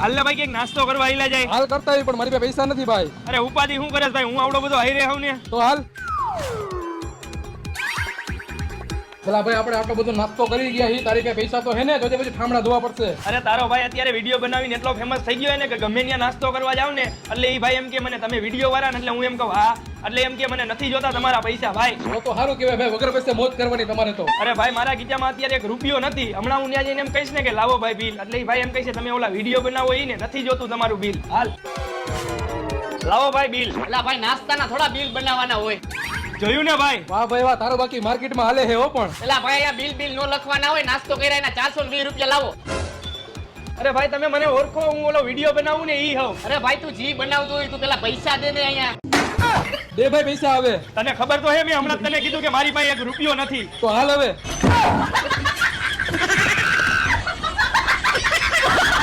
હાલ ને ભાઈ કઈક નાસ્તો કરવા આઈલા જાય. હાલ કરતા હોય પણ મારી પાસે પૈસા નથી ભાઈ. અરે ઉપાધિ શું કરે ભાઈ, હું આવડો બધો હાઈ રહ્યો ને. તો હાલ પેલા ભાઈ આપણે આટલો બધો નાસ્તો કરી ગયા હી, તારી પાસે પૈસા તો હે ને? તો પછી ઠામડા ધોવા પડશે. અરે તારો ભાઈ અત્યારે વિડીયો બનાવીને એટલો ફેમસ થઈ ગયો ને કે ગમે ત્યાં નાસ્તો કરવા જાવ ને એટલે એ ભાઈ એમ કે મને તમે વિડીયો વાળા ને, એટલે હું એમ કહું હા, એટલે એમ કે મને નથી જોતા તમારા પૈસા ભાઈ. તો સારું કહેવાય ભાઈ, વગર પૈસે મોજ કરવાની તમારે તો. અરે ભાઈ મારા ખીચામાં અત્યારે એક રૂપિયો નથી. હમણાં હું ત્યાં જઈને એમ કહીશ ને કે લાવો ભાઈ બિલ, એટલે એ ભાઈ એમ કહીશે તમે ઓલા વિડીયો બનાવો ઈ ને નથી જોતું તમારું બિલ. હાલ લાવો ભાઈ બિલ. એટલે ભાઈ નાસ્તાના થોડા બિલ બનાવવાના હોય. જોયું ને ભાઈ? વાહ ભાઈ વાહ, તારો બાકી માર્કેટમાં હાલે હે હો. પણ એટલે ભાઈ આ બિલ નો લખવાના હોય, નાસ્તો કર્યા એના 420 રૂપિયા લાવો. અરે ભાઈ તમે મને ઓળખો, હું ઓલો વિડીયો બનાવું ને ઈ હોઉં. અરે ભાઈ તું જી બનાવતો હોય તું પેલા પૈસા દે ને અહીંયા. દે ભાઈ પૈસા આવે. તને ખબર તો હે મેં હમણાં તને કીધું કે મારી પાસે એક રૂપિયો નથી. તો હાલ હવે.